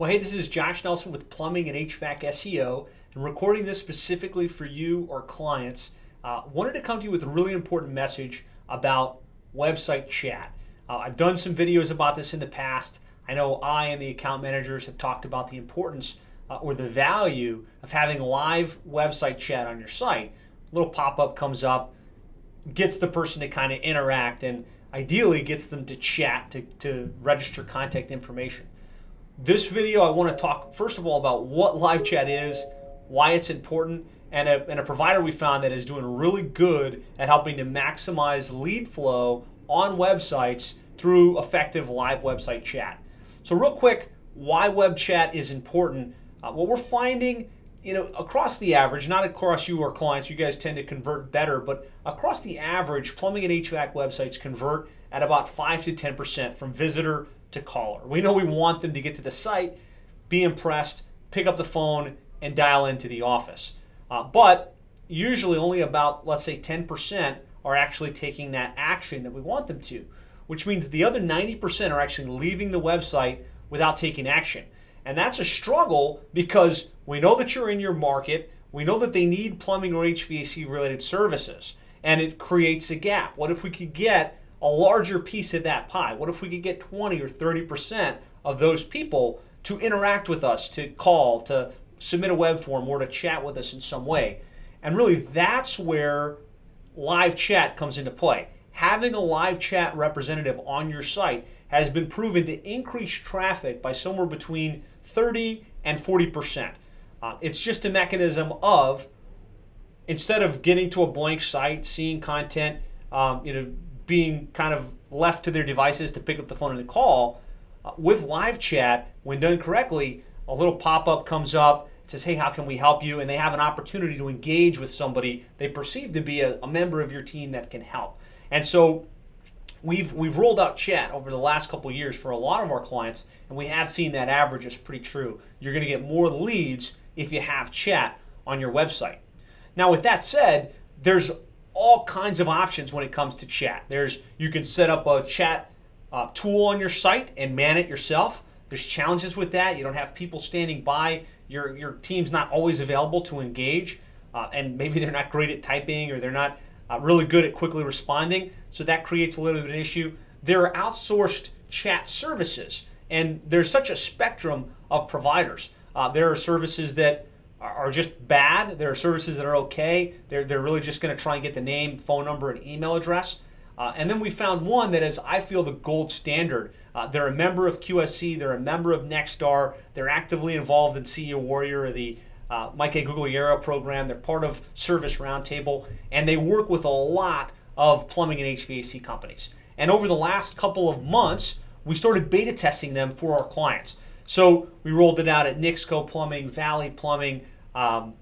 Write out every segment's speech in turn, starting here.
Well, hey, this is Josh Nelson with Plumbing and HVAC SEO, and recording this specifically for you or clients. Wanted to come to you with a really important message about website chat. I've done some videos about this in the past. I know I and the account managers have talked about the importance or the value of having live website chat on your site. A little pop-up comes up, gets the person to kind of interact, and ideally gets them to chat to register contact information. This video, I want to talk first of all about what live chat is, why it's important, and a provider we found that is doing really good at helping to maximize lead flow on websites through effective live website chat. So real quick, why web chat is important. What we're finding, across the average, not across you or clients, you guys tend to convert better, but across the average, plumbing and HVAC websites convert at about 5 to 10% from visitor to caller. We know we want them to get to the site, be impressed, pick up the phone, and dial into the office. But usually only about, let's say, 10% are actually taking that action that we want them to, which means the other 90% are actually leaving the website without taking action. And that's a struggle because we know that you're in your market, we know that they need plumbing or HVAC related services, and it creates a gap. What if we could get a larger piece of that pie? What if we could get 20 or 30% of those people to interact with us, to call, to submit a web form, or to chat with us in some way? And really, that's where live chat comes into play. Having a live chat representative on your site has been proven to increase traffic by somewhere between 30 and 40%. It's just a mechanism of, instead of getting to a blank site, seeing content, being kind of left to their devices to pick up the phone and call, with live chat, when done correctly, a little pop-up comes up, it says, hey, how can we help you? And they have an opportunity to engage with somebody they perceive to be a member of your team that can help. And so we've rolled out chat over the last couple of years for a lot of our clients, and we have seen that average is pretty true. You're going to get more leads if you have chat on your website. Now, with that said, there's all kinds of options when it comes to chat. You can set up a chat tool on your site and man it yourself. There's challenges with that. You don't have people standing by. Your team's not always available to engage, and maybe they're not great at typing, or they're not really good at quickly responding, so that creates a little bit of an issue. There are outsourced chat services, and there's such a spectrum of providers. There are services that are just bad. There are services that are okay. They're really just going to try and get the name, phone number, and email address. And then we found one that is, I feel, the gold standard. They're a member of QSC. They're a member of Nexstar. They're actively involved in CEO Warrior, or the Mike A. Guglielmo program. They're part of Service Roundtable, and they work with a lot of plumbing and HVAC companies. And over the last couple of months, we started beta testing them for our clients. So we rolled it out at Nixco Plumbing, Valley Plumbing, and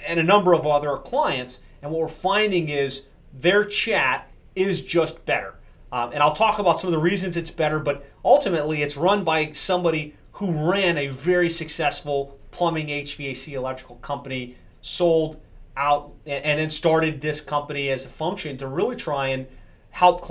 a number of other clients. And what we're finding is their chat is just better. And I'll talk about some of the reasons it's better, but ultimately it's run by somebody who ran a very successful plumbing, HVAC, electrical company, sold out, and then started this company as a function to really try and help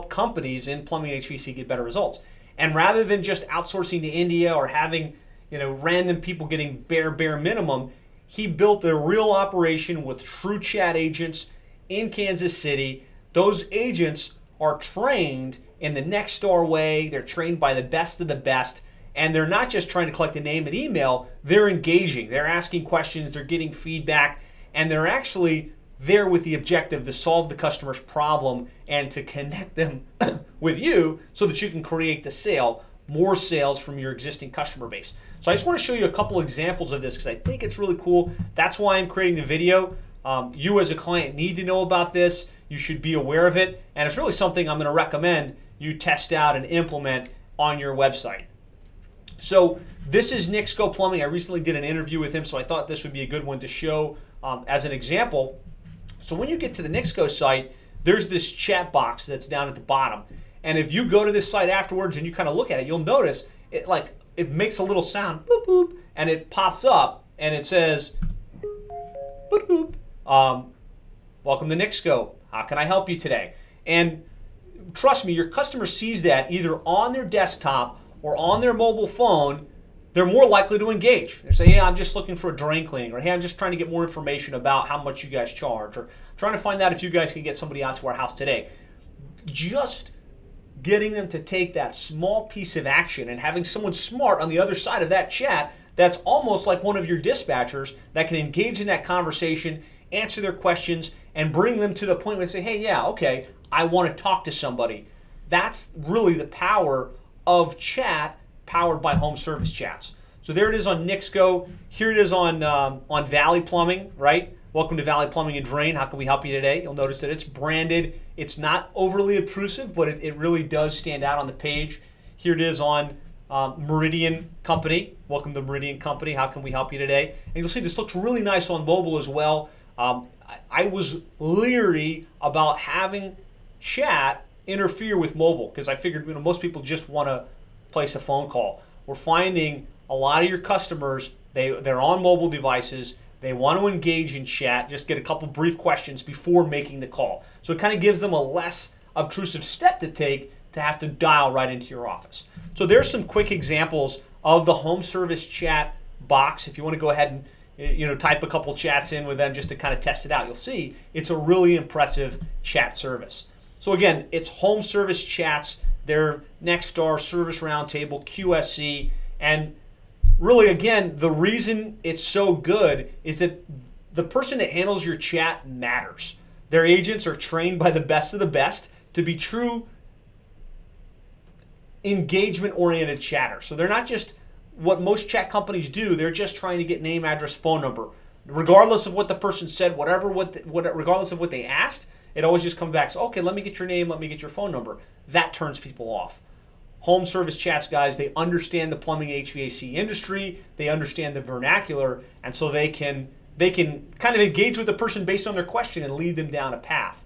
companies in plumbing and HVAC get better results. And rather than just outsourcing to India or having random people getting bare minimum, he built a real operation with true chat agents in Kansas City. Those agents are trained in the Nexstar way. They're trained by the best of the best. And they're not just trying to collect a name and email, they're engaging. They're asking questions, they're getting feedback, and they're actually there with the objective to solve the customer's problem and to connect them with you so that you can create the sale, more sales from your existing customer base. So I just want to show you a couple examples of this because I think it's really cool. That's why I'm creating the video. You as a client need to know about this. You should be aware of it. And it's really something I'm going to recommend you test out and implement on your website. So this is Nixco Plumbing. I recently did an interview with him, so I thought this would be a good one to show as an example. So when you get to the Nixco site, there's this chat box that's down at the bottom. And if you go to this site afterwards and you kind of look at it, you'll notice it makes a little sound, boop, boop, and it pops up and it says, boop, boop, welcome to Nixco. How can I help you today? And trust me, your customer sees that either on their desktop or on their mobile phone, they're more likely to engage. They say, hey, I'm just looking for a drain cleaning, or hey, I'm just trying to get more information about how much you guys charge, or trying to find out if you guys can get somebody out to our house today. Just getting them to take that small piece of action and having someone smart on the other side of that chat that's almost like one of your dispatchers that can engage in that conversation, answer their questions, and bring them to the point where they say, hey, yeah, okay, I want to talk to somebody. That's really the power of chat powered by home service chats. So there it is on Nixco. Here it is on Valley Plumbing, right? Welcome to Valley Plumbing and Drain. How can we help you today? You'll notice that it's branded. It's not overly obtrusive, but it really does stand out on the page. Here it is on Meridian Company. Welcome to Meridian Company. How can we help you today? And you'll see this looks really nice on mobile as well. I was leery about having chat interfere with mobile because I figured most people just want to place a phone call. We're finding a lot of your customers, they're on mobile devices. They want to engage in chat, just get a couple brief questions before making the call. So it kind of gives them a less obtrusive step to take to have to dial right into your office. So there's some quick examples of the home service chat box. If you want to go ahead and type a couple chats in with them just to kind of test it out, you'll see it's a really impressive chat service. So again, it's home service chats. They're Nexstar, Service Roundtable, QSC, and really, again, the reason it's so good is that the person that handles your chat matters. Their agents are trained by the best of the best to be true engagement-oriented chatters. So they're not just what most chat companies do. They're just trying to get name, address, phone number. Regardless of what the person said, regardless of what they asked, it always just comes back. So, okay, let me get your name, let me get your phone number. That turns people off. Home service chats, guys, they understand the plumbing HVAC industry, they understand the vernacular, and so they can kind of engage with the person based on their question and lead them down a path.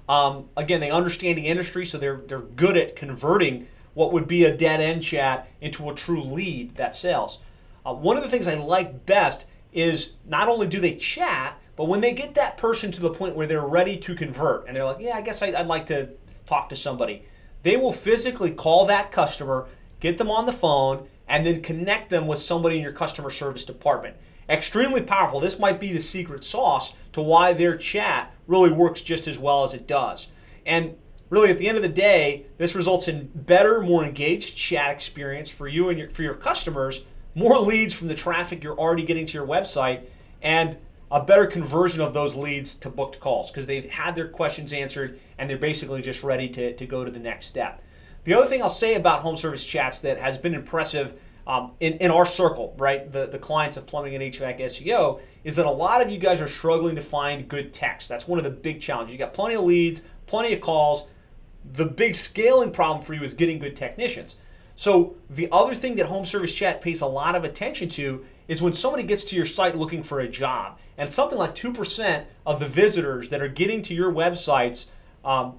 Again, they understand the industry, so they're good at converting what would be a dead-end chat into a true lead that sells. One of the things I like best is not only do they chat, but when they get that person to the point where they're ready to convert, and they're like, yeah, I guess I'd like to talk to somebody, they will physically call that customer, get them on the phone, and then connect them with somebody in your customer service department. Extremely powerful. This might be the secret sauce to why their chat really works just as well as it does. And really, at the end of the day, this results in better, more engaged chat experience for you and for your customers, more leads from the traffic you're already getting to your website, and a better conversion of those leads to booked calls because they've had their questions answered and they're basically just ready to go to the next step. The other thing I'll say about home service chats that has been impressive in our circle, right, the clients of Plumbing and HVAC SEO, is that a lot of you guys are struggling to find good techs. That's one of the big challenges. You got plenty of leads, plenty of calls. The big scaling problem for you is getting good technicians. So the other thing that home service chat pays a lot of attention to is when somebody gets to your site looking for a job, and something like 2% of the visitors that are getting to your websites are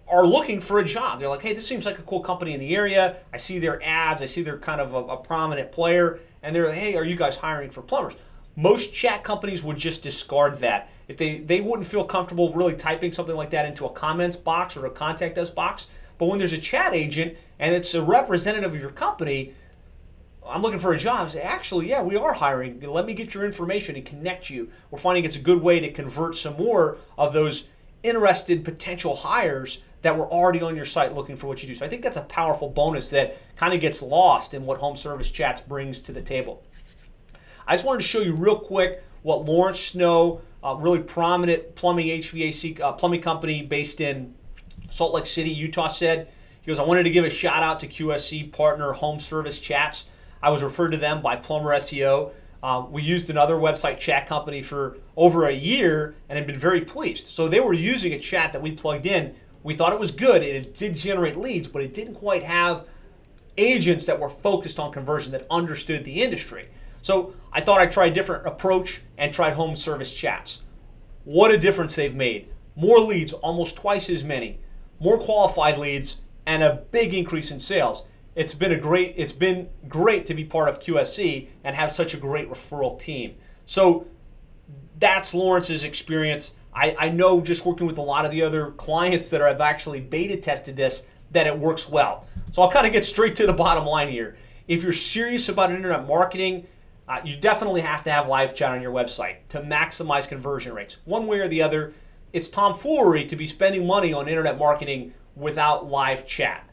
looking for a job. They're like, hey, this seems like a cool company in the area. I see their ads. I see they're kind of a prominent player. And they're like, hey, are you guys hiring for plumbers? Most chat companies would just discard that. If they wouldn't feel comfortable really typing something like that into a comments box or a contact us box. But when there's a chat agent and it's a representative of your company, I'm looking for a job. Say, actually, yeah, we are hiring. Let me get your information and connect you. We're finding it's a good way to convert some more of those interested potential hires that were already on your site looking for what you do. So I think that's a powerful bonus that kind of gets lost in what home service chats brings to the table. I just wanted to show you real quick what Lawrence Snow, really prominent plumbing HVAC plumbing company based in Salt Lake City, Utah, said. He goes, I wanted to give a shout out to QSC partner Home Service Chats. I was referred to them by Plumber SEO. We used another website chat company for over a year and had been very pleased. So they were using a chat that we plugged in. We thought it was good. It did generate leads, but it didn't quite have agents that were focused on conversion that understood the industry. So I thought I'd try a different approach and tried home service chats. What a difference they've made. More leads, almost twice as many. More qualified leads, and a big increase in sales. It's been great to be part of QSC and have such a great referral team. So that's Lawrence's experience. I know just working with a lot of the other clients that have actually beta tested this, that it works well. So I'll kind of get straight to the bottom line here. If you're serious about internet marketing, you definitely have to have live chat on your website to maximize conversion rates. One way or the other, it's tomfoolery to be spending money on internet marketing without live chat.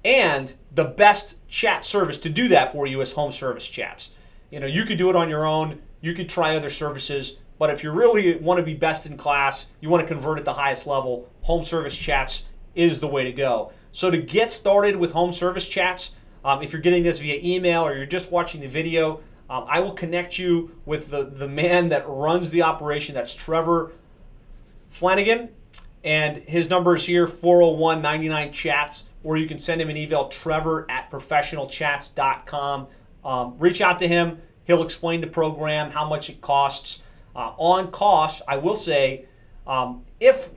And the best chat service to do that for you is home service chats. You could do it on your own. You could try other services. But if you really want to be best in class, you want to convert at the highest level, home service chats is the way to go. So to get started with home service chats, if you're getting this via email or you're just watching the video, I will connect you with the man that runs the operation. That's Trevor Flanagan. And his number is here, 401-99-CHATS, or you can send him an email, trevor@professionalchats.com. Reach out to him. He'll explain the program, how much it costs. On cost, I will say, if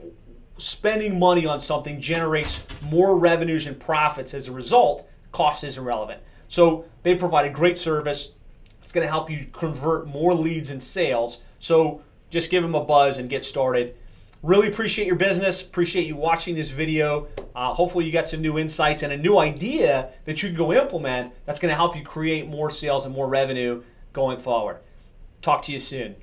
spending money on something generates more revenues and profits as a result, cost is irrelevant. So they provide a great service. It's going to help you convert more leads and sales. So just give them a buzz and get started. Really appreciate your business. Appreciate you watching this video. Hopefully you got some new insights and a new idea that you can go implement that's going to help you create more sales and more revenue going forward. Talk to you soon.